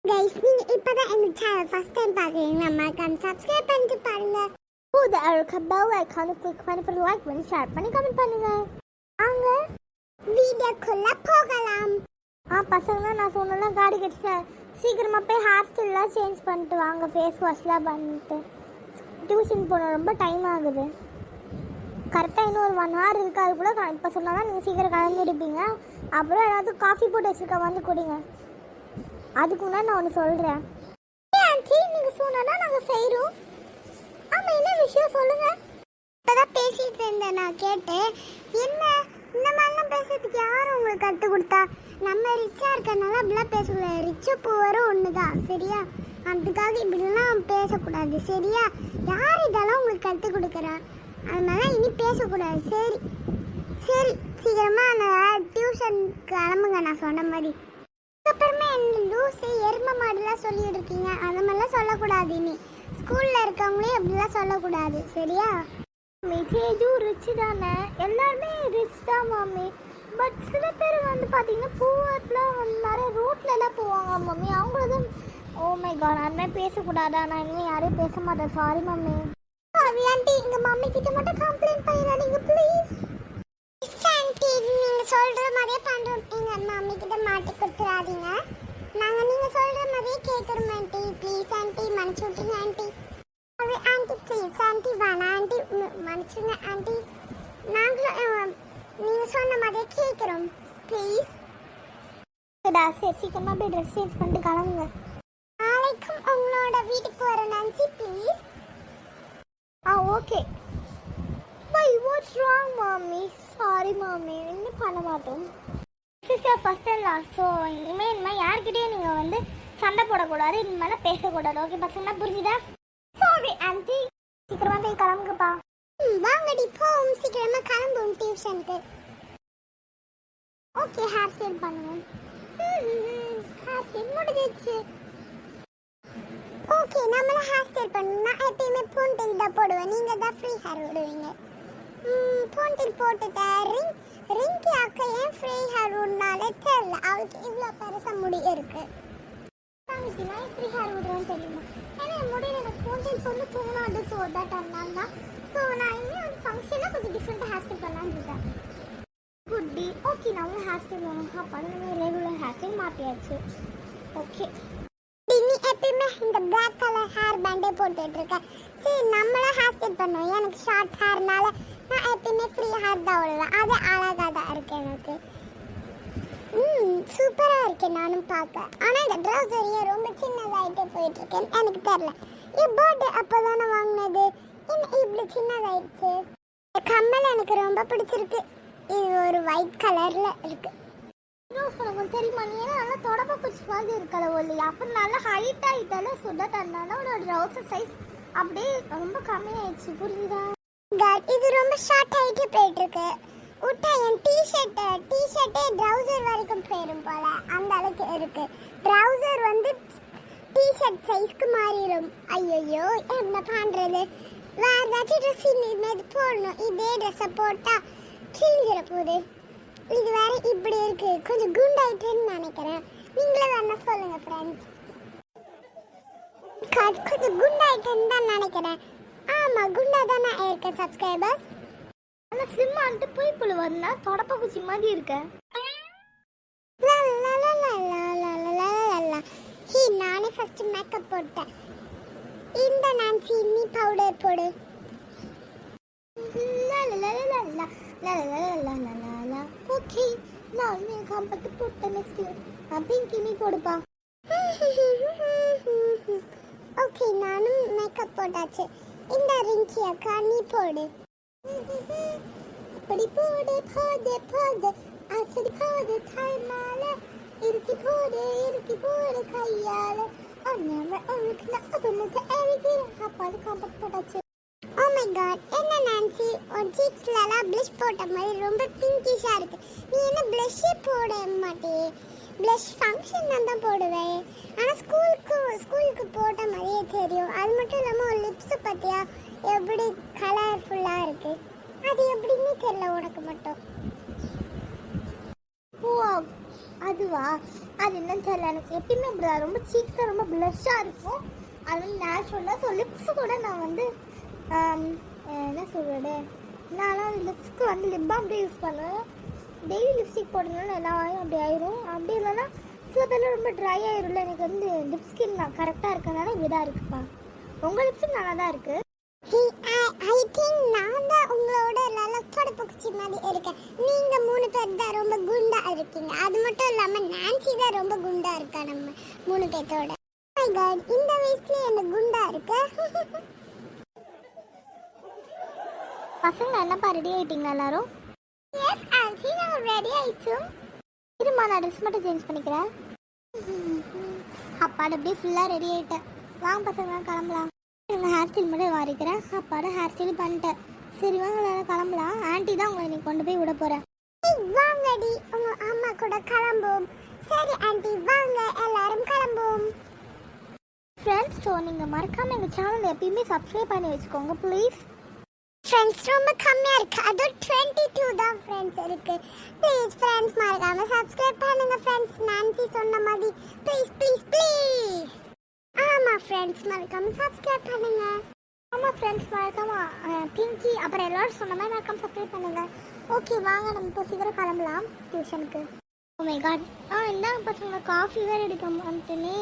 Guys, நீங்க இப்பதான் எங்க சேனல் ஃபர்ஸ்ட் டைம் பாக்குறீங்கன்னா மறக்காம சப்ஸ்கிரைப் பண்ணிட்டு பாருங்க. கூட இருக்க பெல் ஐகானை கிளிக் பண்ணி போட்டு லைக் பண்ணி ஷேர் பண்ணி கமெண்ட் பண்ணுங்க. வாங்க வீடியோக்குள்ள போகலாம். பசங்க நான் சொன்னேன் காடி கட்டிட்டேன். சீக்கிரமா போய் ஹேர் ஸ்டைல்லாம் சேஞ்ச் பண்ணிட்டு வாங்க, ஃபேஸ் வாஷ்லாம் பண்ணிட்டு. டியூஷன் போன ரொம்ப டைம் ஆகுது. கரெக்டாக இன்னும் ஒரு 1 hour இருக்கு. அதுக்குள்ளே இப்போ சொன்னால் தான் நீங்கள் சீக்கிரம் கலந்துடுப்பீங்க. அப்புறம் ஏதாவது காஃபி போட்டு வச்சுருக்க வந்து குடிங்க. அதுக்கு முன்னாடி நான் ஒன்று சொல்கிறேன். ஆண்டி நீங்கள் சொன்னா நாங்கள் செய்கிறோம். ஆமாம், என்ன விஷயம் சொல்லுங்கள். இப்போதான் பேசிகிட்டு இருந்தேன், நான் கேட்டேன். என்ன இந்த மாதிரிலாம் பேசுறதுக்கு யாரும் உங்களுக்கு கற்றுக் கொடுத்தா? நம்ம ரிச்சாக இருக்கனால அப்படிலாம் பேசக்கூடாது. ரிச்சு பூவரும் ஒன்று தான், சரியா? அதுக்காக இப்படிலாம் பேசக்கூடாது, சரியா? யார் இதெல்லாம் உங்களுக்கு கற்றுக் கொடுக்குறா? அதனால இனி பேசக்கூடாது. சரி சரி, சீக்கிரமா நான் டியூஷன் கிளம்புங்க. நான் சொன்ன மாதிரி அப்புறமே என்ன லூஸு எருமை மாடுலாம் சொல்லிட்டு இருக்கீங்க. அந்த மாதிரிலாம் சொல்லக்கூடாது. இனி ஸ்கூலில் இருக்கவங்களே அப்படிலாம் சொல்லக்கூடாது, சரியா? தேஜு ரிச் தானே, எல்லாருமே ரிச் தான் மம்மி. பட் சில பேர் வந்து பார்த்தீங்கன்னா பூவாட்லாம் வந்து நிறைய ரோட்லலாம் போவாங்க மம்மி. அவங்களதும் ஓ மை காட், அந்த மாதிரி பேசக்கூடாதா? நான் இனிமேல் யாரையும் பேச மாட்டேன். Sorry mummy. ஆண்டி, எங்க மம்மி கிட்ட மட்டும் கம்ப்ளைண்ட் பண்ணிடாதீங்க ப்ளீஸ். ஆண்டி, நீங்க சொல்ற மாதிரியே பண்றோம். எங்க மம்மி கிட்ட மாட்டி கொடுத்துறாதீங்க. நாங்க நீங்க சொல்ற மாதிரியே கேக்குறோம் ஆண்டி. ப்ளீஸ் ஆண்டி, மன்னிச்சு விட்டுருங்க ஆண்டி. ஆண்டி ப்ளீஸ் ஆண்டி, வேணாம் ஆண்டி, மன்னிச்சுங்க ஆண்டி. நாங்களும் நீங்க சொன்ன மாதிரியே கேக்குறோம் ப்ளீஸ். சரி, சீக்கிரமா போய் ட்ரெஸ் சேஞ்ச் பண்ணிட்டு கிளம்புங்க. நாளைக்கும் உங்களோட வீட்டுக்கு வர Nancy please. Okay bye. What's wrong மாமி? சாரி மாமி, இன்னும் பண்ண மாட்டோம். Sister first and last. So இனிமேல் யார்கிட்டயும் நீங்கள் வந்து சண்டை போடக்கூடாது, இனிமேல் பேசக்கூடாது. ஓகே பசங்களா, புரிஞ்சுதா? Sorry aunty. சீக்கிரமா போய் கிளம்புங்கப்பா. வாங்கடி போவோம், சீக்கிரமா கிளம்புவோம் டியூஷனுக்கு. ஓகே, ஹேர் ஸ்டைல் பண்ணுவோம். ஹேர் ஸ்டைல் முடிஞ்சிச்சு. ஓகே, நம்மள ஹேர் ஸ்டைல் பண்ணணும்னா எப்பயுமே போன்டெயில் தான் போடுவேன். நீங்கள் தான் ஃப்ரீ ஹேர் விடுவீங்க. போன்டெயில் போட்டுட்ட ரிங்கி அக்கா ஏன் ஃப்ரீ ஹேர் விடனாலே தெரியல. அவளுக்கு இவ்வளோ பெருசாக முடி இருக்கு. நான் ஃப்ரீ ஹேர் விடுறேன்னு தெரியுமா? ஏன்னா என் முடியல எனக்கு போன்டெயில் போட்டு தூங்கினாது. ஸோ தட் அதனால தான். ஸோ நான் இன்னும் ஒரு ஃபங்க்ஷனில் கொஞ்சம் டிஃப்ரெண்ட்டாக ஹேர் ஸ்டைல் பண்ணலான்னு இருக்கேன். குட்டி ஓகே, நான் வந்து ஹேர் ஸ்டைல் பண்ணணும். பண்ணுங்க, ரெகுலர் ஹேர் ஸ்டைல் மாற்றியாச்சு. ஓகே, நீ எப்பயுமே இந்த பிளாக் கலர் ஹேர் பேண்டே போட்டுட்டு இருக்க. சரி, நம்மளும் ஹேர் ஸ்டைல் பண்ணுவோம். எனக்கு ஷார்ட் ஹேர்னால நான் எப்பயுமே ஃப்ரீ ஹேர் தான் விடுவேன். அது அழகாக தான் இருக்கு எனக்கு. சூப்பராக இருக்கேன் நானும் பார்க்க. ஆனால் இந்த ட்ரௌசரையே ரொம்ப சின்னதாகிட்டே போயிட்டு இருக்கேன். எனக்கு தெரியல, என் பர்த்டே அப்போ தானே வாங்கினது, என்ன இப்படி சின்னதாயிடுச்சு. கம்மல் எனக்கு ரொம்ப பிடிச்சிருக்கு. இது ஒரு ஒயிட் கலரில் இருக்கு. உனக்கு தெரியுமா? நீ ஏன்னா நல்லா தொடப்ப குச்சி மாதிரி இருக்கல ஒல்லி. அப்புறம் நல்லா ஹைட் ஆகிட்டால சுடட்டனால உன்னோட ட்ரௌசர் சைஸ் அப்படியே ரொம்ப கம்மியாயிடுச்சு, புரியுதா? இது ரொம்ப ஷார்ட் ஆகிட்டு போயிட்டு இருக்கு. விட்டா என் டிஷர்ட்டே ட்ரௌசர் வரைக்கும் போயிடும் போல, அந்த அளவுக்கு இருக்கு. ட்ரௌசர் வந்து டிஷர்ட் சைஸ்க்கு மாறிடும். ஐயோ, என்ன பண்ணுறது? வேற ஏதாச்சும் ட்ரெஸ் இது போடணும். இதே ட்ரெஸ்ஸை போட்டால் கிழிஞ்சிட போகுது. இது வேற இப்படி இருக்கு, கொஞ்சம் குண்டாயிட்டேன்னு நினைக்கிறேன். நீங்களே வேணா சொல்லுங்க ஃப்ரெண்ட்ஸ். கொஞ்சம் குண்டாயிட்டேன்னு தான் நினைக்கிறேன். ஆமா, குண்டா தானே இருக்கேன் சப்ஸ்கிரைபர்ஸ். ஆனால் ஸ்லிம்மான்ட்டு போய் புழு வந்தா தொடப்ப குச்சி மாதிரி இருக்க. நானே ஃபர்ஸ்ட் மேக்கப் போட்டேன். இந்த நான்சி நீ பவுடர் போடு. ஓகே, நான் மேக்கப் போட்டேன். நெக்ஸ்ட் பிங்கி நீ போடுப்பா. ஓகே, நானும் மேக்கப் போட்டாச்சு. இந்த ரிங்கி அக்கா நீ போடு. அப்படி போடு, போடு அப்படி போடு, தாய்மால இறுக்கி போடு கையால. போட்டாச்சு. ஓ மை காட், என்ன நான்சி உன் சீக்ஸ்லாம் ப்ளஷ் போட்ட மாதிரி ரொம்ப பிங்கிஷாக இருக்கு. நீ என்ன ப்ளஷ்ஷே போட மாட்டே? ப்ளஷ் ஃபங்க்ஷன் தான் போடுவேன். ஆனால் ஸ்கூலுக்கு போட்ட மாதிரியே தெரியும். அது மட்டும் இல்லாமல் ஒரு லிப்ஸை பார்த்தியா எப்படி கலர்ஃபுல்லாக இருக்கு. அது எப்படின்னு தெரியல உனக்கு மட்டும். ஓ, அதுவா? அது என்னன்னு தெரியல, எனக்கு எப்பயுமே அப்படி ரொம்ப சீக்ஸாக ரொம்ப ப்ளஷ்ஷாக இருக்கும். அது வந்து நேச்சுரலாக. ஸோ லிப்ஸு கூட நான் வந்து என்ன சொல்கிறது, நான்லாம் லிப்ஸ்க்கு வந்து லிப் பாம் தான் யூஸ் பண்ணுவேன். டெய்லி லிப்ஸ்டிக் போடுறதுனால எல்லா வாயும் அப்படி ஆயிரும். அப்படி இல்லைன்னா சில பேர்லாம் ரொம்ப ட்ரை ஆயிரும்ல. எனக்கு வந்து லிப் ஸ்கின் நான் கரெக்டாக இருக்கிறதுனால இப்படிதான் இருக்குப்பா. உங்கள் லிப்ஸும் நல்லா தான் இருக்குது. ஐ திங்க் நான் தான் உங்களோட லலத்தோட புக்ச்சி மாதிரி இருக்கேன். நீங்கள் 3 பேர் தான் ரொம்ப குண்டா இருக்கீங்க. அது மட்டும் இல்லாமல் நான்சி தான் ரொம்ப குண்டா இருக்கா நம்ம 3 பேர்த்தோட. மை காட், இந்த வயசுல என்ன குண்டா இருக்கு. பசங்க என்னப்பா ரெடி ஆயிட்டீங்களா எல்லாரும்? எஸ் ஆன்சி, நான் ரெடி ஆயிட்டோம். இருமா, நான் ட்ரெஸ் மட்டும் சேஞ்ச் பண்ணிக்கிறேன். அப்பாட அப்படியே ஃபுல்லாக ரெடி ஆகிட்டேன். வாங்க பசங்க கிளம்பலாம். எங்கள் ஹேர் ஸ்டைல் மட்டும் வாரிக்கிறேன். அப்பாட ஹேர் ஸ்டைல் பண்ணிட்டேன். சரி வாங்க எல்லாரும் கிளம்பலாம். ஆன்ட்டி தான் உங்களை நீ கொண்டு போய் விட போகிறேன். வாங்கடி, உங்கள் அம்மா கூட கிளம்பும். சரி ஆன்ட்டி வாங்க, எல்லாரும் கிளம்பும். ஃப்ரெண்ட்ஸ், ஸோ நீங்கள் மறக்காமல் எங்கள் சேனல் எப்பயுமே சப்ஸ்கிரைப் பண்ணி வச்சுக்கோங்க ப்ளீஸ். ஃப்ரெண்ட்ஸ் ரொம்ப கம்மியாக இருக்குது, அதுவும் 22 தான் ஃப்ரெண்ட்ஸ் இருக்குது. ப்ளீஸ் ஃப்ரெண்ட்ஸ் மறக்காம சப்ஸ்கிரைப் பண்ணுங்க ஃப்ரெண்ட்ஸ். நான்சி சொன்ன மாதிரி ப்ளீஸ் ப்ளீஸ் ப்ளீஸ். ஆமாம் ஃப்ரெண்ட்ஸ் மறக்காம சப்ஸ்கிரைப் பண்ணுங்க. ஆமாம் ஃப்ரெண்ட்ஸ் மறக்காம பிங்கி அப்புறம் எல்லாரும் சொன்ன மாதிரி மறக்காம சப்ஸ்கிரைப் பண்ணுங்க. ஓகே வாங்க, நம்ம இப்போ சீக்கிரம் கிளம்பலாம் டியூஷனுக்கு. ஓ மை காட், என்ன பசங்க காஃபி வேறு எடுக்க மாட்டேனே.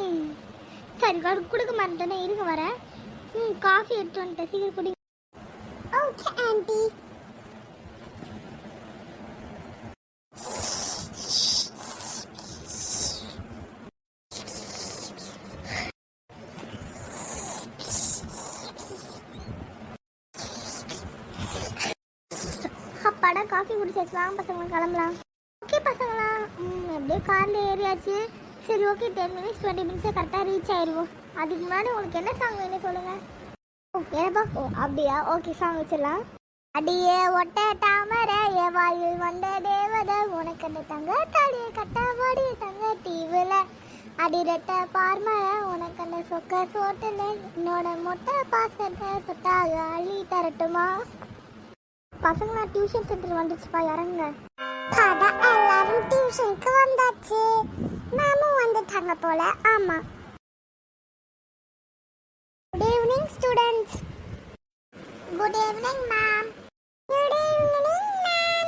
சரி கொடுக்க மாட்டேனே, இருங்க வரேன். காஃபி எடுத்து வந்துட்டேன், சீக்கிரம் குடி. Okay aunty. அப்பாடா காஃபி குடிச்சாச்சு. வாங்க பசங்களா கிளம்பலாம். ஓகே பசங்களா, எப்படியே காரில் ஏறியாச்சு. சரி ஓகே, 10 minutes 20 minutes கரெக்டாக ரீச் ஆயிடுவோம். அதுக்கு முன்னாடி உங்களுக்கு என்ன சாங் வேணும் சொல்லுங்கள். ஏப்பா, ஓ அப்படியா, ஓகே சாங் வச்சிடலாம். அடியே ஒட்ட தாமரை ஏ வாயில் வந்த தேவதை உனக்கு அந்த தங்க தாடியை கட்டாவாடி தங்க தீவுல அடிரட்ட பார்மலை உனக்கு அந்த சொக்க சோட்டுல என்னோட மொட்டை பாசத்தை சொத்தாக அள்ளி தரட்டுமா. பசங்களா டியூஷன் சென்டர் வந்துச்சுப்பா, இறங்க. எல்லாரும் டியூஷனுக்கு வந்தாச்சு. மேமும் வந்துட்டாங்க போல. ஆமா. Good evening students. Good evening ma'am. Good evening ma'am.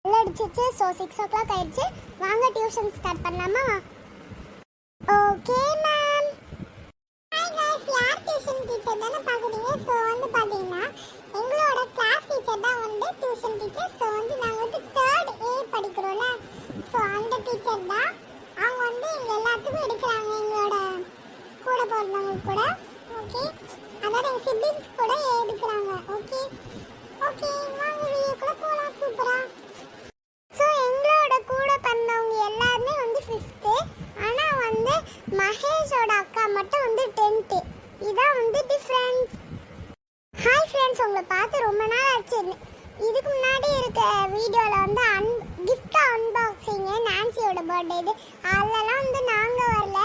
லடிச்சிச்சு. ஸோ 6 o'clock ஆயிடுச்சு. வாங்க டியூஷன் ஸ்டார்ட் பண்ணலாமா? Okay ma'am. ஹாய் गाइस, யார் டியூஷன் டீச்சர் தானே பார்க்குறீங்க. ஸோ வந்து பார்த்தீங்கன்னா எங்களோட கிளாஸ் டீச்சர் தான் வந்து டியூஷன் டீச்சர். ஸோ வந்து நாங்கள் வந்து 3rd A படிக்கிறோம்ல, ஸோ அந்த டீச்சர் தான். அவங்க வந்து எங்கள் எல்லாத்துக்கும் எடுக்கிறாங்க, எங்களோட கூட போகிறவங்க கூட. ஓகே, அதாவது எங்கள் சிப்ளிங்ஸ் கூட எடுக்கிறாங்க. ஓகே ஓகே, வாங்க வீடியோக்குள்ள போகலாம். சூப்பரா. ஸோ எங்களோட கூட பண்ணவங்க எல்லாருமே வந்து 5th, ஆனால் வந்து மகேஷோட அக்கா மட்டும் வந்து 10th. இதான் வந்து டிஃப்ரென்ஸ். ஹாய் ஃப்ரெண்ட்ஸ், உங்களை பார்த்து ரொம்ப நாள் ஆச்சு. இதுக்கு முன்னாடி இருக்க வீடியோவில் வந்து கிஃப்ட் அன்பாக்சிங் நான்சியோட பர்த்டே இது. அதெல்லாம் வந்து நாங்கள் வரல,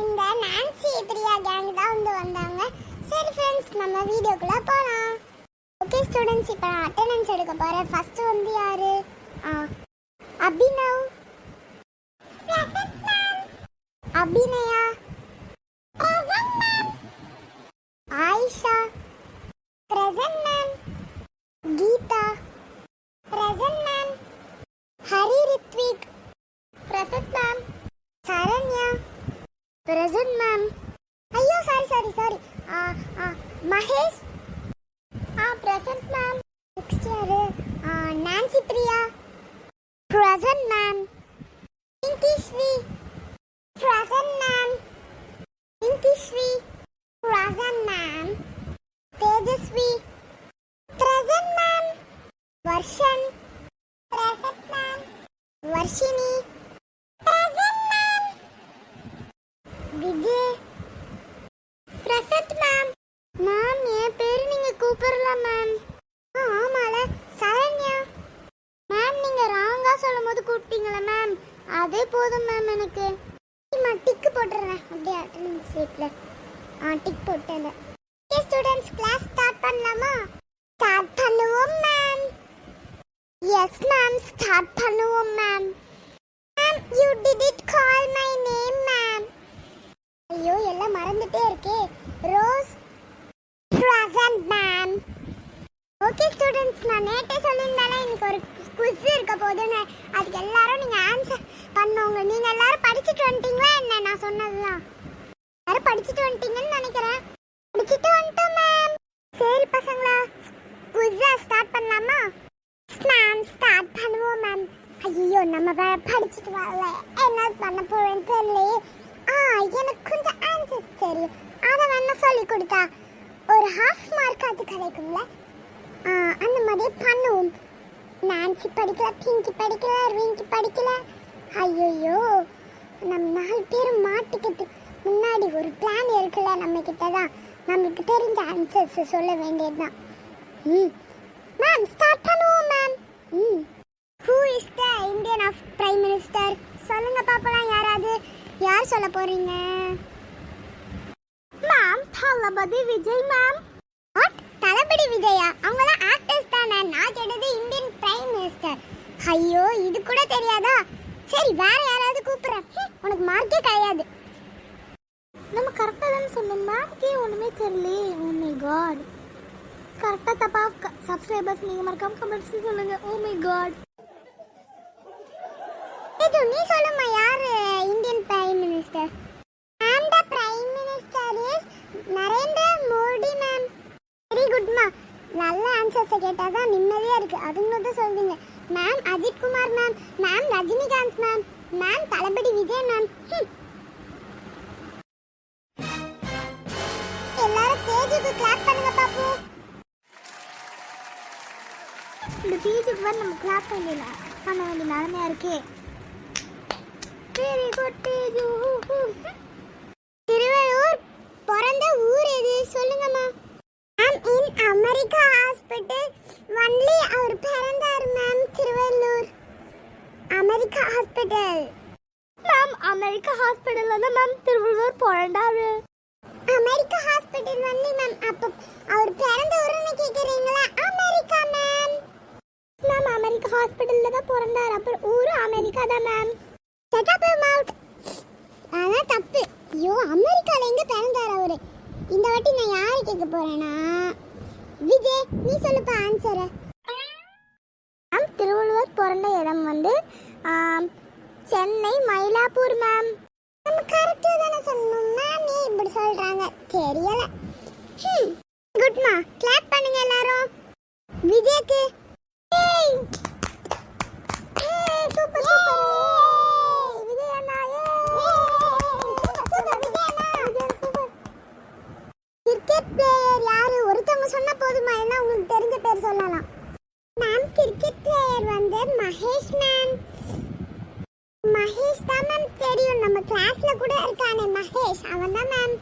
இந்த நான்சி பிரியா கேங் தான் வந்து வந்தாங்க. சரி ஃப்ரெண்ட்ஸ், நம்ம வீடியோக்குள்ளே போகலாம். ஓகே ஸ்டூடெண்ட்ஸ், இப்போ நான் அட்டெண்டன்ஸ் எடுக்க போகிறேன். ஃபஸ்ட்டு வந்து யார்? Abhinav. Abhinaya. Ayesha. Present ma'am. Geetha. Present ma'am. Hari Rithvik. Present ma'am. Saranya. Present ma'am. ஐயோ sorry. Mahesh. Present ma'am. Next யாரு? Nancy Priya. Present ma'am. Pinkisri. Present ma'am. Pinkisri. Present ma'am. Tejaswi. Present ma'am. Varshan. Present ma'am. Varshini. Present ma'am. Vijay. Present ma'am. Ma'am, என் பேரு நீங்க கூப்பிடலாம் மேம். ஆமால. சரண்யா. மேம், நீங்க ராங்கா சொல்லும் போது கூப்பிட்டீங்களா மேம்? அதே போதும் மேம் எனக்கு. நான் டிக்கு போட்டுறேன் அப்படியே அட்டெண்டன்ஸ் ஷீட்ல. டிக் போட்டேன். ஓகே ஸ்டூடெண்ட்ஸ், கிளாஸ் ஸ்டார்ட் பண்ணலாமா? ஸ்டார்ட் பண்ணுவோம் மேம். எஸ் மேம், ஸ்டார்ட் பண்ணுவோம் ma'am. Ma'am, ma'am you did call my name ma'am. ஐயோ எல்லாம் மறந்துட்டே இருக்கே. Rose present ma'am. Okay students, நான் நேற்றே சொல்லியிருந்தாலே இன்னைக்கு ஒரு குவிஸ் இருக்க போதுன்னு. அதுக்கு எல்லாரும் நீங்கள் ஆன்சர் பண்ணுங்க. நீங்கள் எல்லாரும் படிச்சுட்டு வந்துட்டீங்களா என்ன? நான் சொன்னதுதான் எல்லாரும் படிச்சுட்டு வந்துட்டீங்கன்னு நினைக்கிறேன். படிச்சுட்டு வந்துட்டோம் மேம். சரி பசங்களா, குவிஸை ஸ்டார்ட் பண்ணலாமா? மேம் ஸ்டார்ட் பண்ணுவோம் மேம். ஐயோ நம்ம படிச்சுட்டு வரல, என்ன பண்ண போறேன்னு தெரியலையே. எனக்கு கொஞ்சம் ஆன்சர்ஸ் தெரியும், அதை வேணா சொல்லி கொடுத்தா ஒரு ஹாஃப் மார்க் அது கிடைக்கும்ல. அந்த மாதிரி பண்ணுவோம். நான்சி படிக்கல, பிங்கி படிக்கல, ரிங்கி படிக்கல. ஐயோ நம்ம 4 பேரும் மாட்டிக்கிறதுக்கு முன்னாடி ஒரு பிளான் இருக்குல்ல நம்ம கிட்ட தான். நமக்கு தெரிஞ்ச ஆன்சர்ஸ் சொல்ல வேண்டியதுதான். மேம் ஸ்டார்ட் பண்ணுவோம் ma'am. Who is the Indian of prime minister? சொல்லுங்க பாப்பலாம். யார் சொல்ல போறீங்க? Ma'am Thalapathy Vijay ma'am. What? Thalapathy விஜயா? அவங்கலாம் ஆக்டர்ஸ் தானே. நான் கேட்டது இந்தியன் பிரைம் மினிஸ்டர். ஐயோ இது கூட தெரியாதா? சரி வேற யாராவது கூப்பிடுறேன். உனக்கு மார்க்கே கிடையாது. நம்ம கரெக்டாக தானே சொன்னோம். மார்க்கே ஒன்றுமே தெரியலையே. Oh my god. கரெக்டாக தப்பா சப்ஸ்கிரைபர்ஸ் நீங்கள் மறக்காம கமெண்ட்ஸ் சொல்லுங்க. Oh my god. இது நீ சொல்லுமா, யார் Indian prime minister? And the prime minister is Narendra Modi ma'am. Very குட்மா. நல்ல ஆன்சர்ஸை கேட்டால் தான் நிம்மதியாக இருக்குது. அதுங்களும் தான் சொல்வீங்க. Ma'am Ajith Kumar ma'am, ma'am Rajinikanth ma'am, ma'am Thalapathy Vijay ma'am. எல்லாரும் தேஜுக்கு கிளாப் பண்ணுங்க பாப்பு. இந்த தேஜுக்கு வந்து நம்ம கிளாப் பண்ண வேண்டிய நிலைமையாக இருக்கே. Very good Teju. திருவள்ளூர் பிறந்த ஊர் எது சொல்லுங்கம்மா. Ma'am in America hospital only அவர் பிறந்தார் ma'am. Thiruvallur America hospital. Ma'am America ஹாஸ்பிட்டல்ல தான் மேம் திருவள்ளூர் பிறந்தாரு. America hospital only ma'am. அப்போ அவர் பிறந்த ஊருன்னு கேக்குறீங்களா? America ma'am. மேம் அமெரிக்கா ஹாஸ்பிட்டல்ல தான் பிறந்தார். அப்புறம் ஊரு அமெரிக்கா தான் ma'am. Shut up your mouth. அதான் தப்பு. ஐயோ அமெரிக்கால எங்க பிறந்தார் அவரு? இந்த வாட்டி நான் யாரை கேட்க போறேன்னா, விஜய் நீ சொல்லுப்பா ஆன்சரை. மேம் திருவள்ளுவர் பிறந்த இடம் வந்து சென்னை மயிலாப்பூர் மேம். நம்ம கரெக்டாக தானே சொன்னோம் மேம். நீ இப்படி சொல்றாங்க தெரியல. குட்மா கிளாப் பண்ணுங்க எல்லாரும் விஜய்க்கு. Super super. கிரிக்கெட் பிளேயர் யாரு? ஒருத்தவங்க சொன்னா போதுமா? என்ன உங்களுக்கு தெரிஞ்ச பேர் சொல்லலாம். மேம் கிரிக்கெட் பிளேயர் வந்து மகேஷ் மேம். மகேஷ் தான் மேம் தெரியும். நம்ம கிளாஸ்ல கூட இருக்கானே மகேஷ், அவன் தான் மேம்.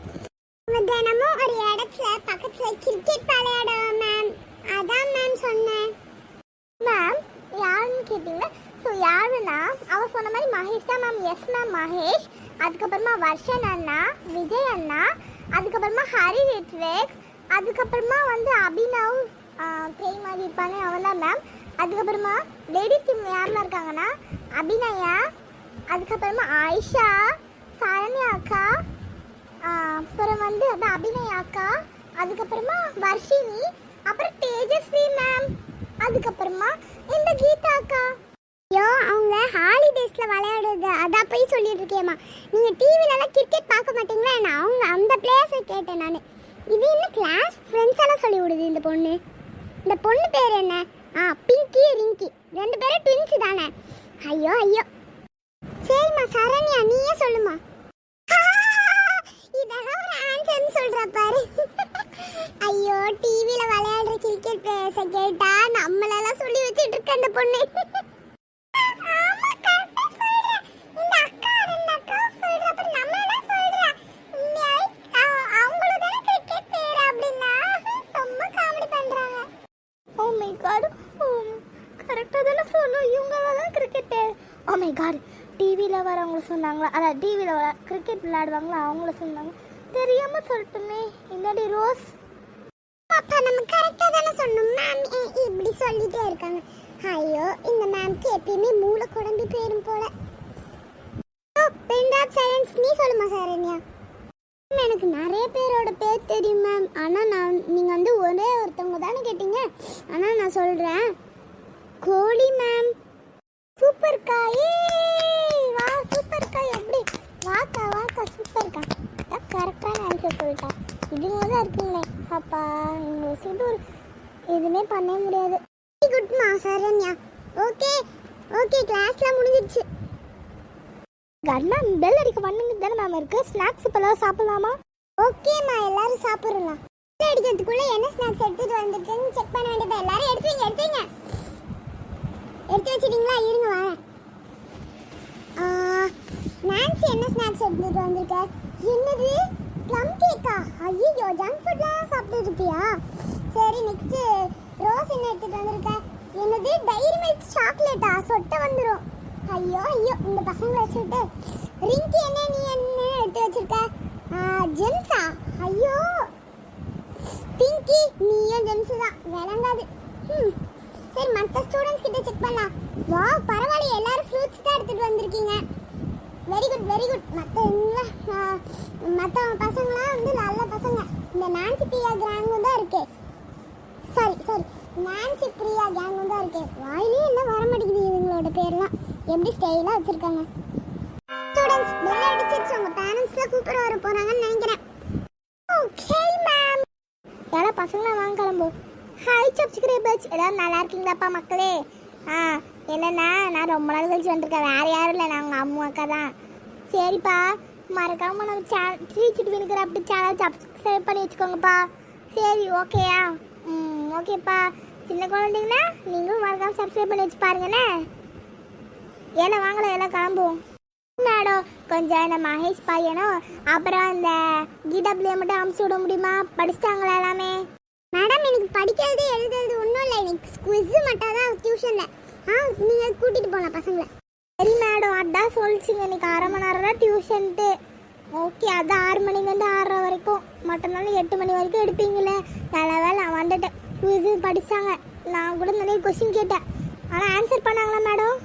அவன் தினமும் ஒரு இடத்துல பக்கத்துல கிரிக்கெட் விளையாடுவான் மேம். அதான் மேம் சொன்னேன். மேம் யாருன்னு கேட்டீங்க. ஸோ யாருன்னா அவ சொன்ன மாதிரி மகேஷ் தான் மேம். Yes ma'am Mahesh. அதுக்கப்புறமா வர்ஷன் அண்ணா, விஜய் அண்ணா, அதுக்கப்புறமா ஹரி ரித்விக், அதுக்கப்புறமா வந்து அபினவ் பேய் மாதிரி இருப்பானே அவன் தான் மேம். அதுக்கப்புறமா லேடிஸ் டீம் யாரெல்லாம் இருக்காங்கன்னா அபிநயா, அதுக்கப்புறமா ஆயிஷா, சரண்யா அக்கா, அப்புறம் வந்து அதான் அபிநயா அக்கா, அதுக்கப்புறமா வர்ஷினி, அப்புறம் தேஜஸ்வி மேம், அதுக்கப்புறமா இந்த கீதா அக்கா. ஐயோ அவங்க ஹாலிடேஸில் விளையாடுறது அதான் போய் சொல்லிட்டு இருக்கேம்மா. நீங்கள் டிவிலலாம் கிரிக்கெட் பார்க்க மாட்டீங்களா? நான் அவங்க அந்த பிளேயர்ஸை கேட்டேன் நான். இது என்ன கிளாஸ் ஃப்ரெண்ட்ஸ் எல்லாம் சொல்லி விடுது இந்த பொண்ணு. இந்த பொண்ணு பேர் என்ன? பிங்கி ரிங்கி, 2 பேரும் ட்வின்ஸ் தானே. ஐயோ ஐயோ. சரிம்மா சரண்யா நீயே சொல்லுமா. இதெல்லாம் ஒரு ஆன்சர்னு சொல்கிற பாரு. ஐயோ டிவியில் விளையாடுற கிரிக்கெட் பிளேயர்ஸை கேட்டா நம்மளெல்லாம் சொல்லி வச்சுட்டு இருக்க அந்த பொண்ணு. டிவியில் வரவங்கள சொன்னாங்களா? அதான் டிவியில் கிரிக்கெட் விளையாடுவாங்களா அவங்கள சொன்னாங்க. தெரியாமல் சொல்லட்டுமே. இல்லாடி ரோஸ் அப்பா நம்ம கரெக்டாக தானே சொன்னோம் மேம். இப்படி சொல்லிட்டே இருக்காங்க. ஐயோ இந்த மேம்க்கு எப்பயுமே மூளை குழம்பி போயிடும் போல. பின் ட்ராப் சைலன்ஸ் நீ சொல்லுமா சரண்யா. எனக்கு நிறைய பேரோட பேர் தெரியும் மேம். ஆனால் நீங்கள் வந்து ஒரே ஒருத்தவங்க தானே கேட்டீங்க. ஆனால் நான் சொல்கிறேன் கோழி மேம். சூப்பர்க்கா. வா சூப்பர்க்கா. எப்படி வாக்கா சூப்பர்க்கா. கரெக்டான ஆன்சர் சொல்லிட்டா. இதுங்க தான் இருக்கீங்களே அப்பா. இந்த விஷயத்து ஒரு எதுவுமே பண்ண முடியாது. குட்மா சரண்யா. ஓகே கிளாஸ்லாம் முடிஞ்சிடுச்சு. மேம் பெல் அடிக்க பண்ணுங்க தானே மேம் இருக்கு. ஸ்நாக்ஸ் இப்போலாம் சாப்பிடலாமா? ஓகேம்மா எல்லாரும் சாப்பிடலாம். பெல் அடிக்கிறதுக்குள்ள என்ன ஸ்நாக்ஸ் எடுத்துட்டு வந்துருக்கேன்னு செக் பண்ண வேண்டியது. எல்லாரும் எடுத்து வச்சிட்டீங்களா? இருங்க வரேன். நான்சி என்ன ஸ்நாக்ஸ் எடுத்துட்டு வந்திருக்க? என்னது ப்ளம் கேக்கா? ஐயோ ஜங்க் ஃபுட்லாம் சாப்பிட்டு இருப்பியா? சரி நெக்ஸ்ட் ரோஸ் என்ன எடுத்துட்டு வந்திருக்க? என்னது டைரி மில்க் சாக்லேட்டா? சொட்ட வந்துடும். ஐயோ இந்த பசங்களை வச்சுட்டு. ரிங்கி நீ எடுத்து வச்சிருக்க? ஜெம்ஸா? ஐயோ பிங்கி நீயும் ஜெம்ஸ் தான் விளங்காது. சரி மற்ற ஸ்டூடெண்ட்ஸ் கிட்ட செக் பண்ணலாம். வா பரவாயில்ல எல்லாரும் ஃப்ரூட்ஸ் தான் எடுத்துட்டு வந்திருக்கீங்க. Very good. மற்ற பசங்களாம் வந்து நல்ல பசங்க. இந்த நான்சி பிரியா கேங்கும் தான் இருக்கு. சாரி நான்சி பிரியா கேங்கும் தான் இருக்கு. வாயிலே என்ன வர மாட்டேங்குது இவங்களோட பேர்லாம். எப்படி ஸ்டைலாக வச்சிருக்காங்க. ஸ்டூடெண்ட்ஸ் பெல் அடிச்சிருச்சு. உங்க பேரண்ட்ஸ்லாம் கூப்பிட வர போறாங்கன்னு நினைக்கிறேன். Okay ma'am. எல்லா பசங்களாம் வாங்க கிளம்பு. ஹாய் சப்ஸ்கிரைபர்ஸ் எல்லாரும் நல்லா இருக்கீங்களாப்பா மக்களே? என்னன்னா நான் ரொம்ப நாள் கழிச்சு வந்திருக்கேன். வேற யாரும் இல்லை, நான் உங்கள் அம்மா அக்கா தான். சரிப்பா மறக்காம நம்ம ஸ்ரீசிட்டு வினுக்கிற அப்படி சேனல் சப்ஸ்கிரைப் பண்ணி வச்சுக்கோங்கப்பா. சரி ஓகேயா? ஓகேப்பா. சின்ன குழந்தைங்கன்னா நீங்களும் மறக்காம சப்ஸ்கிரைப் பண்ணி வச்சு பாருங்கண்ணே. எல்லாம் வாங்கல எல்லாம் கிளம்புவோம். மேடம் கொஞ்சம் இந்த மகேஷ் பையனும் அப்புறம் இந்த கீதா பிள்ளைய மட்டும் அமுச்சு விட முடியுமா? படிச்சிட்டாங்களா எல்லாமே? மேடம் எனக்கு படிக்கிறது எழுதுறது ஒன்றும் இல்லை. எனக்கு குவிஸ் மட்டும் தான் டியூஷனில். நீங்கள் கூட்டிகிட்டு போகலாம் பசங்களை. சரி மேடம் அதான் சொல்லிச்சிங்க. இன்னைக்கு 1/2 மணி நேரம் தான் டியூஷன்ட்டு. ஓகே அதான் 6 மணிலேருந்து 6:30 வரைக்கும். மற்ற நாள் 8 மணி வரைக்கும் எடுப்பீங்களே. நல்ல வேலை வந்துட்டேன். குவிஸ் படித்தாங்க. நான் கூட நிறைய கொஸ்டின் கேட்டேன். ஆனால் ஆன்சர் பண்ணாங்களா மேடம்?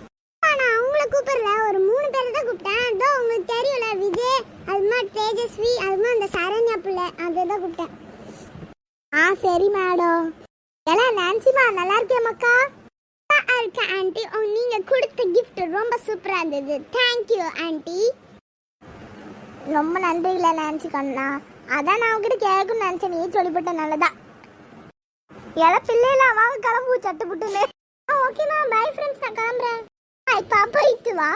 நான் அவங்கள கூப்பிடல, ஒரு 3 பேர் தான் கூப்பிட்டேன். அதோ உங்களுக்கு தெரியல விஜய், அதுமா தேஜஸ்வி, அதுமா அந்த சரண்யா பிள்ளை, அதை தான் கூப்பிட்டேன். சரி மேடம். எல்லாம் நான்சிமா நல்லா இருக்கே மக்கா? இருக்க ஆண்டி. நீங்க கொடுத்த கிஃப்ட் ரொம்ப சூப்பரா இருந்தது. Thank you aunty. ரொம்ப நன்றி இல்லை நான்சி கண்ணா. அதான் நான் உங்ககிட்ட கேட்கணும்னு நினைச்சேன். நீ சொல்லிவிட்ட நல்லதா. எல்லாம் பிள்ளைலாம் வாங்க கிளம்பு சட்டு புட்டுன்னு. ஓகேம்மா பை ஃப்ரெண்ட்ஸ், நான் கிளம்புறேன். பாப்பா இட்டு வா.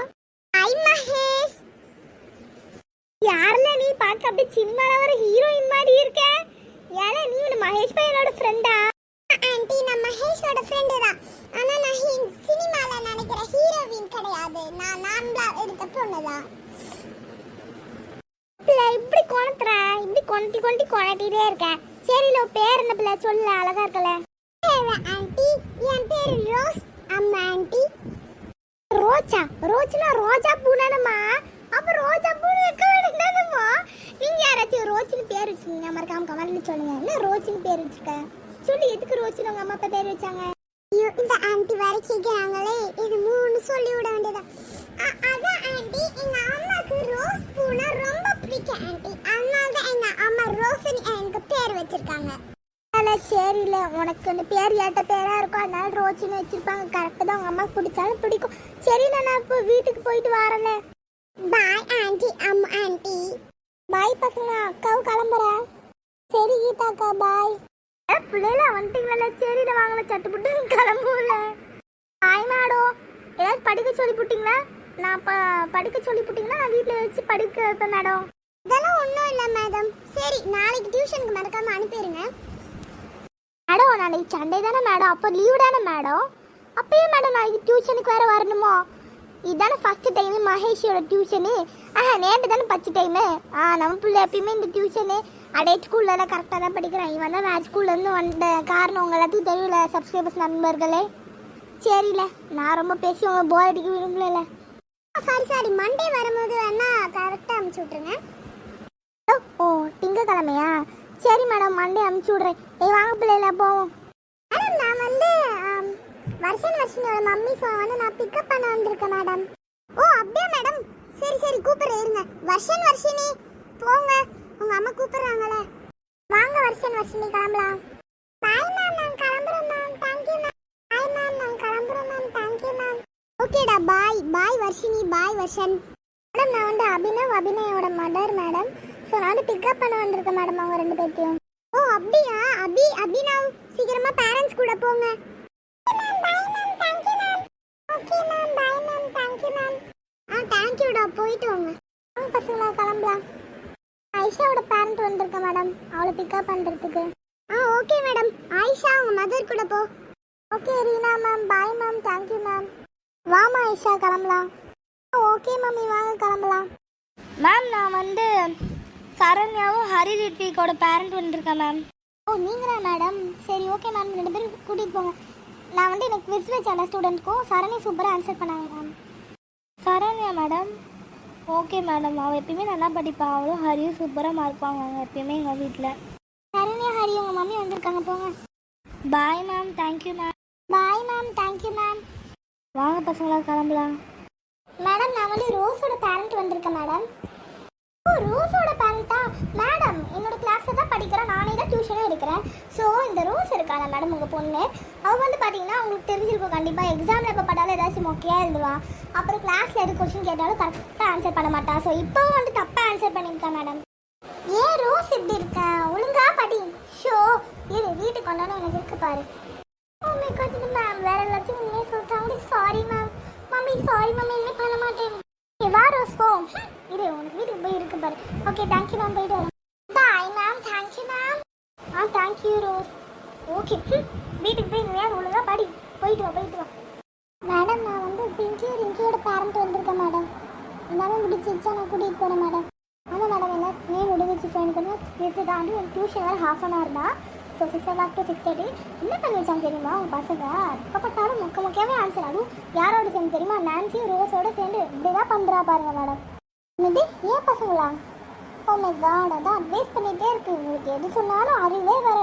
ஹாய் மகேஷ். யாரல நீ பார்க்க அப்படியே சின்னல ஒரு ஹீரோயின் மாதிரி இருக்க? ஏல நீ மகேஷ் பையனோட ஃப்ரெண்டா? ஆன்ட்டி நான் மகேஷோட ஃப்ரெண்ட் தான். ஆனா நான் சினிமால நினைக்கிற ஹீரோயின் கிடையாது. நான் நார்மலா இருக்க பொண்ணுதான். பிள்ளை இப்படி கொணத்துற, இப்படி கொணட்டிட்டே இருக்க. சரி லோ பேர் என்ன பிள்ளை சொல்ல, அழகா இருக்கல. ஆன்ட்டி என் பேர் ரோஸ் அம்மா. ஆன்ட்டி ரோஜ்னா ரோஜா பூனானம்மா. அப்ப ரோஜா பூ வைக்க வேண்டியதானம்மா. நீங்க யாராச்சும் ரோஜ்னு பேர் வச்சிருக்கீங்க? மறக்காம கமெண்ட்ல சொல்லுங்க. என்ன ரோஜ்னு பேர் வச்சிருக்க சொல்லி. எதுக்கு ரோஜ்னு உங்க அம்மா அப்பா பேர் வச்சாங்க? இந்த ஆன்ட்டி வர கேக்குறாங்களே, இது 3 சொல்லி விட வேண்டியதா? அதான் ஆன்ட்டி எங்க அம்மாக்கு ரோஸ் பூனா ரொம்ப பிடிக்கும் ஆன்ட்டி. அதனால தான் எங்க அம்மா ரோஸ்னு எனக்கு பேர் வச்சிருக்காங்க. சரியில்ல உனக்கு பேர் ஏட்ட பேரா இருக்கும், அதனால ரோஜின்னு வச்சிருப்பாங்க. கரெக்டாக தான் உங்க அம்மா பிடிச்சாலும் பிடிக்கும். சரி நான் இப்போ வீட்டுக்கு போயிட்டு வரேன்ல. Bye aunty. ஆண்டி பாய் பசங்க. அக்காவும் கிளம்புறேன். சரி கீதாக்கா பாய். பிள்ளைல வந்துட்டீங்களா? சரி நான் வாங்கல சட்டுப்பட்டு கிளம்புல. Bye madam. ஏதாவது படிக்க சொல்லி போட்டிங்களா? நான் படிக்க சொல்லி போட்டிங்கன்னா நான் வீட்டில் வச்சு படிக்க வைப்பேன் மேடம். இதெல்லாம் ஒன்றும் இல்லை மேடம். சரி நாளைக்கு டியூஷனுக்கு மறக்காம அனுப்பிடுங்க மேடம். நாளைக்கு சண்டே தானே மேடம், அப்போ லீவ் தானே மேடம்? அப்பயே மேடம் நாளைக்கு டியூஷனுக்கு வேறு வரணுமோ? இதுதானே ஃபஸ்ட்டு டைமு மகேஷோட டியூஷனு. நேற்று தானே ஃபஸ்ட்டு டைமு. நம்ம பிள்ளை எப்பயுமே இந்த டியூஷனு அடே ஸ்கூல்லலாம் கரெக்டாக தான் படிக்கிறான். இவன் தான் வேறு ஸ்கூல்லேருந்து வந்த காரணம் உங்கள் எல்லாத்துக்கும் தெரியல சப்ஸ்கிரைபர்ஸ் நண்பர்களே. சரியில்ல நான் ரொம்ப பேசி உங்கள் போர் அடிக்க விரும்பல. சாரி மண்டே வரும்போது வேணா கரெக்டாக அனுப்பிச்சி விட்ருங்க. ஓ திங்கக்கிழமையா? சரி மேடம் மண்டே அனுப்பிச்சி விட்றேன். வாங்க பிள்ளைல போவோம். மேடம் நான் வந்து வருஷனோட மம்மி ஃபோன் வந்து நான் பிக்கப் பண்ண வந்திருக்கேன் மேடம். ஓ அப்படியா மேடம்? சரி சரி கூப்பிடுறேன் இருங்க. வர்ஷினி போங்க, உங்க அம்மா கூப்பிடுறாங்களே. வாங்க வர்ஷினி கிளம்பலாம். பாய் மேம், நான் கிளம்புறேன் ma'am. Thank you ma'am. Bye ma'am, நான் கிளம்புறேன் மேம். Thank you ma'am. ஓகேடா, பாய் வர்ஷினி, பாய் வர்ஷன். மேடம் நான் வந்து அபிநயோட மதர் மேடம். ஸோ நான் வந்து பிக்கப் பண்ண வந்திருக்கேன் மேடம் அவங்க 2 பேர்த்தையும். ஓ அப்படியா? அபினவ் சீக்கிரமா பேரண்ட்ஸ் கூட போங்க. தேங்க்யூடா, போயிட்டு வாங்க. பசங்களா கிளம்பலாம். ஆயிஷாவோட பேரண்ட் வந்திருக்க மேடம், அவளை பிக்கப் பண்ணுறதுக்கு. Okay madam. ஆயிஷா உங்க மதர் கூட போ. Okay Reena ma'am, bye ma'am. Thank you ma'am. வாமா ஆயிஷா கிளம்பலாம். ஓகே மம்மி, வாங்க கிளம்பலாம். மேம் நான் வந்து சரண்யாவும் ஹரி ரித்விகோட பேரண்ட் வந்திருக்கேன் மேம். ஓ நீங்களா மேடம்? சரி ஓகே மேம், 2 பேரும் கூட்டிகிட்டு போங்க. நான் வந்து எனக்கு குவிஸ் வச்ச ஸ்டூடெண்ட்க்கும் சரணி சூப்பராக ஆன்சர் பண்ணாங்க ma'am. Saranya madam? Okay madam, அவள் எப்பயுமே நல்லா படிப்பாள். அவளும் ஹரியும் சூப்பராக மார்க் வாங்குவாங்க எப்பயுமே எங்கள் வீட்டில். சரண்யா ஹரி உங்கள் மம்மி வந்திருக்காங்க, போங்க. பாய் ma'am. Thank you ma'am. Bye ma'am. Thank you ma'am. வாங்க பசங்களா கிளம்பலாம். மேடம் நான் வந்து ரோஸோட பேரண்ட் வந்திருக்கேன் மேடம். ஓ ரோஸோட பேரண்ட்டா மேடம்? என்னோட கிளாஸில் தான் படிக்கிறேன், நானே தான் டியூஷனும் எடுக்கிறேன். ஸோ இந்த ரோஸ் இருக்காங்க மேடம் உங்கள் பொண்ணு. அவள் வந்து பார்த்தீங்கன்னா உங்களுக்கு தெரிஞ்சிருக்கும் கண்டிப்பாக. எக்ஸாமில் எப்போ பட்டாலும் ஏதாச்சும் மொக்கையாக எழுதுவா. அப்புறம் கிளாஸில் எது கொஸ்டின் கேட்டாலும் கரெக்டாக ஆன்சர் பண்ண மாட்டா. ஸோ இப்போவும் வந்து தப்பாக ஆன்சர் பண்ணியிருக்கேன் மேடம். ஏன் ரோஸ் இப்படி இருக்கேன்? ஒழுங்கா படி. ஷோ இரு, வீட்டுக்கு கொண்டாலும் எனக்கு இருக்கு பாரு. மேம் வேற எல்லாத்தையும் உண்மையை சொல்லிட்டாங்க. Sorry ma'am. Mummy sorry mummy, இனிமே பண்ண மாட்டேன். வா ரோஸ் போ. இரு, உனக்கு வீட்டுக்கு போய் இருக்கு பாரு. ஓகே தேங்க்யூ மேம், போயிட்டு வரேன். பாய் ma'am. Thank you ma'am. Thank you rose. Okay வீட்டுக்கு போய் இனிமேல் ஒழுங்கா படி. போயிட்டு வா. மேடம் நான் வந்து ரிங்கியோட பேரண்ட் வந்திருக்கேன் மேடம். எல்லாமே முடிச்சிருச்சா? நான் கூட்டிகிட்டு போகிறேன் மேடம். ஆமாம் மேடம், எல்லாமே முடிஞ்சிச்சு. ஜாயின் பண்ணி இது தாண்டி ஒரு டியூஷன் வேறு 1/2 hour தான். ஸோ 6 o'clock to 6:30 என்ன பண்ணி வச்சாங்க தெரியுமா உங்கள் பசங்க? எப்போ பார்த்தாலும் முக்கியமாகவே ஆன்சர். அதுவும் யாரோட சேர்ந்து தெரியுமா? நான்சியும் ரோஸோட சேர்ந்து இப்படி தான் பண்ணுறா பாருங்க மேடம். இது ஏன் பசங்களா? ஓ மை காட், அதான் அட்வைஸ் பண்ணிகிட்டே இருக்கு. உங்களுக்கு எது சொன்னாலும் அறிவே வர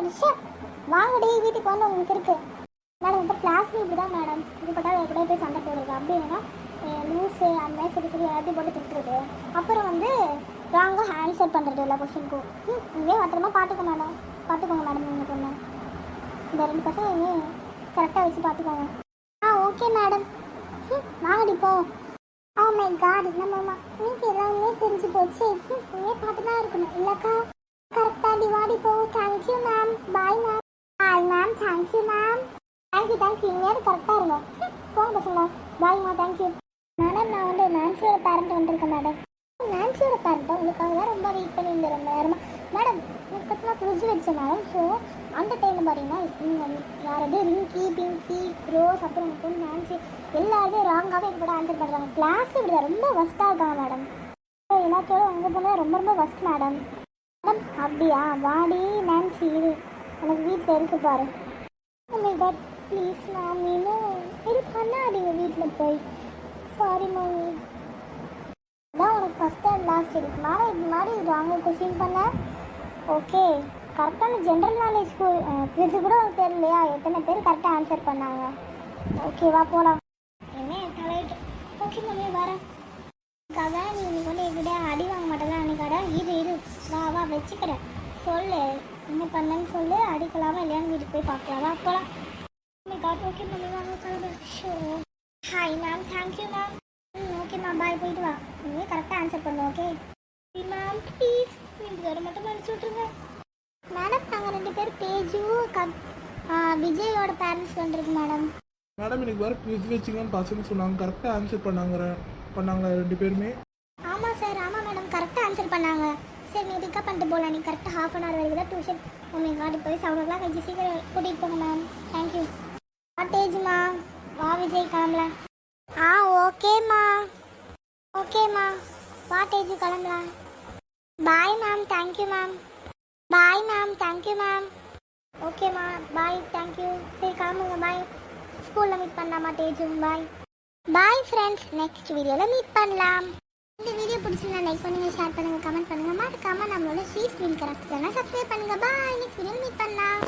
வாங்கடி வீட்டுக்கு வந்து உங்களுக்கு இருக்கு மேடம். இப்போ கிளாஸ்லேயும் இப்படி தான் மேடம். இது பட்டாலும் எப்படியே போய் சண்டை போடுறது. அப்படி வேணா லூஸு அந்த மாதிரி சரி எல்லாத்தையும் போட்டு திட்டுறது. அப்புறம் வந்து ராங்காக ஆன்சர் பண்ணுறது எல்லா கொஸ்டினுக்கும். இதே மாத்திரமா பார்த்துக்கோங்க மேடம் உங்கள் பொண்ணு. இந்த 2 பசங்க கரெக்டாக வச்சு பார்த்துக்கோங்க. Okay madam. வாங்கடி போ. ஓ மை காட், நம்ம இன்னைக்கு எல்லாமே தெரிஞ்சு போச்சு. இங்கே பார்த்து தான் இருக்கணும் இல்லைக்கா? கரெக்டாக வாடி போ. Thank you ma'am. Bye ma'am. Bye ma'am. Thank you ma'am. Thank you இனிமேல் கரெக்டாக இருங்க. போங்க பசங்களா. பாய்மா. Thank you madam. நான் வந்து நான்சியோட பேரண்ட் வந்திருக்கேன் மேடம். நான்சியோட பேரண்ட்டை உங்களுக்காக தான் ரொம்ப வெயிட் பண்ணியிருந்தேன் ரொம்ப நேரமாக மேடம். எனக்கு பற்றினா குவிஸ் வச்சேன் மேடம். ஸோ அந்த டைமில் பார்த்தீங்கன்னா யாராவது ரிங்கி, பிங்கி, ரோஸ், அப்புறம் உங்கள் பொண்ணு நான்சி எல்லாருமே ராங்காகவே எங்கள் கூட ஆன்சர் பண்ணுறாங்க. கிளாஸ் இப்படி தான் ரொம்ப ஒஸ்ட்டாக இருக்காங்க மேடம். எல்லாத்தோட உங்கள் பொண்ணு ரொம்ப ஒஸ்ட் மேடம். மேடம் அப்படியா? வாடி நான்சி, இது எனக்கு வீட்டில் இருக்கு பாரு. Oh my God please ma'am, இன்னும் இது பண்ணாதீங்க வீட்டில் போய். Sorry mummy. அதான் உனக்கு ஃபஸ்ட் அண்ட் லாஸ்ட் இருக்கு மேடம். இது மாதிரி ராங்க கொஸ்டின் பண்ண. ஓகே கரெக்டான ஜென்ரல் நாலேஜ் குவிஸ் கூட உனக்கு தெரியலையா? எத்தனை பேர் கரெக்டாக ஆன்சர் பண்ணாங்க? ஓகேவா போகலாம். என்ன தலையிட்டு. ஓகே மம்மி வரேன். அதான் நீ இன்னைக்கு வந்து என்கிட்ட அடி வாங்க மாட்டேலாம் அன்னைக்காடா. இரு வா வச்சுக்கிறேன். சொல்லு என்ன பண்ணேன்னு சொல்லு. அடிக்கலாமா இல்லையான்னு வீட்டுக்கு போய் பார்க்கலாமா? போகலாம். ஓகே மம்மி வாங்க கிளம்பு. So hi ma'am. Thank you ma'am. Okay ma'am, bye. போயிட்டு வா. நீங்கள் கரெக்டாக ஆன்சர் பண்ணுவோம். ஓகே மேம் ப்ளீஸ் நீங்கள் வர மட்டும் அனுப்பிச்சி விட்ருங்க மேடம். நாங்கள் 2 பேர் பேஜு விஜயோட பேரண்ட்ஸ் வந்துருக்கு மேடம். மேடம் எனக்கு வேறு குவிஸ் வச்சிங்கன்னு பசங்க சொன்னாங்க. கரெக்டாக ஆன்சர் பண்ணாங்க 2 பேருமே. ஆமாம் சார். ஆமாம் மேடம், கரெக்டாக ஆன்சர் பண்ணாங்க. சரி நீ பிக்கப் பண்ணிட்டு போகலாம். நீ கரெக்டாக 1/2 hour வரைக்கும் தான் டியூஷன். உங்கள் காட்டு போய் 7 o'clock வச்சு சீக்கிரம் கூட்டிகிட்டு போங்க மேம். தேங்க்யூ. தேஜுமா வா விஜய் கிளம்பலாம். ஓகேம்மா. வா தேஜு கிளம்பலாம். Bye ma'am. Thank you ma'am. Bye ma'am. Thank you ma'am. ஓகேம்மா பாய். தேங்க்யூ. சரி கிளம்புங்க. பாய். ஸ்கூலில் மீட் பண்ணலாமா தேஜு? Bye friends. நெக்ஸ்ட் வீடியோவில் மீட் பண்ணலாம். இந்த வீடியோ பிடிச்சிருந்தா லைக் பண்ணுங்கள், ஷேர் பண்ணுங்கள், கமெண்ட் பண்ணுங்கள். மறக்காமல் நம்மளோட Sri screen craft channel subscribe பண்ணுங்கள். பாய். நெக்ஸ்ட் வீடியோவில் மீட் பண்ணலாம்.